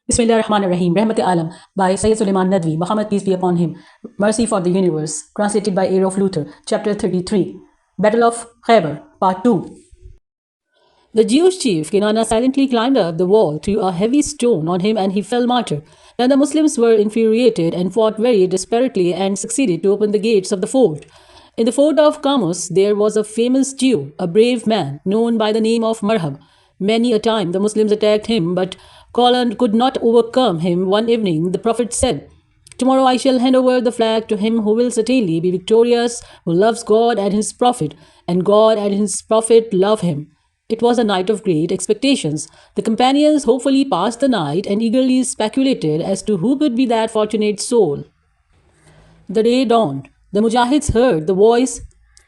Bismillahirrahmanirrahim. Rahmat-i-Alam by S.Suleman Nadvi, Muhammad peace be upon him. Mercy for the Universe. Translated by A.Rauf Luther. Chapter-33. Battle of Khyber. Part 2. The Jewish chief, Kinana, silently climbed up the wall, threw a heavy stone on him, and he fell martyr. Then the Muslims were infuriated and fought very desperately and succeeded to open the gates of the fort. In the fort of Camus, there was a famous Jew, a brave man, known by the name of Marhab. Many a time the Muslims attacked him, but Colin could not overcome him. One evening the Prophet said, "Tomorrow I shall hand over the flag to him who will certainly be victorious, who loves God and his Prophet, and God and his Prophet love him." It was a night of great expectations. The companions hopefully passed the night and eagerly speculated as to who could be that fortunate soul. The day dawned. The Mujahids heard the voice,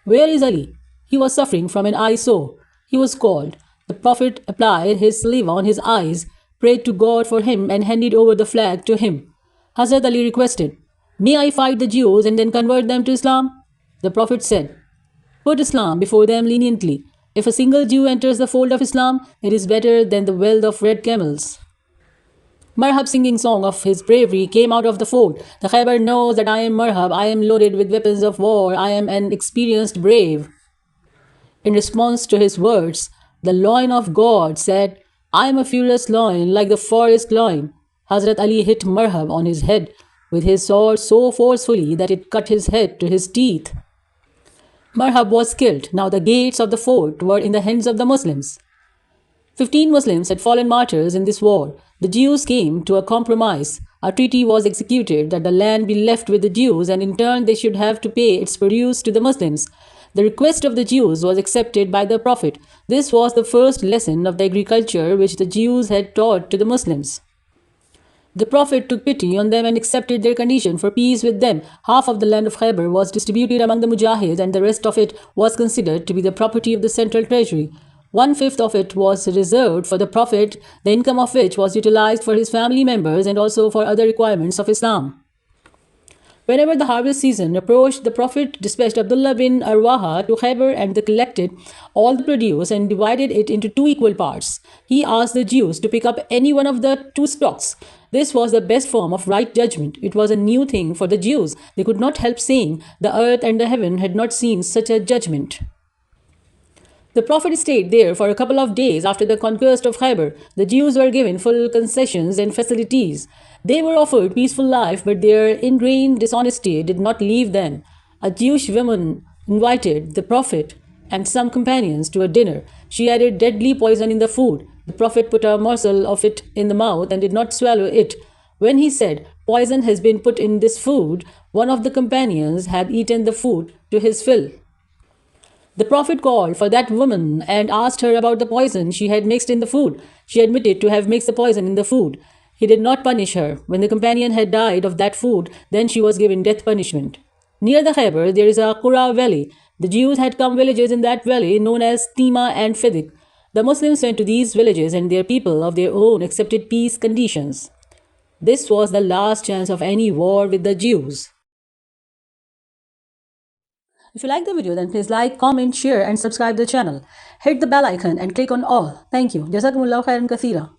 "Where is Ali?" He was suffering from an eye sore. He was called. The Prophet applied his saliva on his eyes, prayed to God for him, and handed over the flag to him. Hazrat Ali requested, "May I fight the Jews and then convert them to Islam?" The Prophet said, "Put Islam before them leniently. If a single Jew enters the fold of Islam, it is better than the wealth of red camels." Marhab, singing song of his bravery, came out of the fort. "The Khyber knows that I am Marhab. I am loaded with weapons of war. I am an experienced brave." In response to his words, the loin of God said, "I am a furious loin, like the forest loin." Hazrat Ali hit Marhab on his head with his sword so forcefully that it cut his head to his teeth. Marhab was killed. Now the gates of the fort were in the hands of the Muslims. 15 Muslims had fallen martyrs in this war. The Jews came to a compromise. A treaty was executed that the land be left with the Jews, and in turn they should have to pay its produce to the Muslims. The request of the Jews was accepted by the Prophet. This was the first lesson of the agriculture which the Jews had taught to the Muslims. The Prophet took pity on them and accepted their condition for peace with them. Half of the land of Khyber was distributed among the Mujahids, and the rest of it was considered to be the property of the central treasury. 1/5 of it was reserved for the Prophet, the income of which was utilized for his family members and also for other requirements of Islam. Whenever the harvest season approached, the Prophet dispatched Abdullah bin Arwaha to Khyber and they collected all the produce and divided it into 2 equal parts. He asked the Jews to pick up any one of the 2 stocks. This was the best form of right judgment. It was a new thing for the Jews. They could not help saying, "The earth and the heaven had not seen such a judgment." The Prophet stayed there for a couple of days after the conquest of Khyber. The Jews were given full concessions and facilities. They were offered peaceful life, but their ingrained dishonesty did not leave them. A Jewish woman invited the Prophet and some companions to a dinner. She added deadly poison in the food. The Prophet put a morsel of it in the mouth and did not swallow it. When he said, "Poison has been put in this food," one of the companions had eaten the food to his fill. The Prophet called for that woman and asked her about the poison she had mixed in the food. She admitted to have mixed the poison in the food. He did not punish her. When the companion had died of that food, then she was given death punishment. Near the Khyber, there is a Qura valley. The Jews had come villages in that valley known as Tima and Fidik. The Muslims went to these villages and their people of their own accepted peace conditions. This was the last chance of any war with the Jews. If you like the video, then please like, comment, share and subscribe the channel. Hit the bell icon and click on all. Thank you. Jazakumullahu khairan kathira.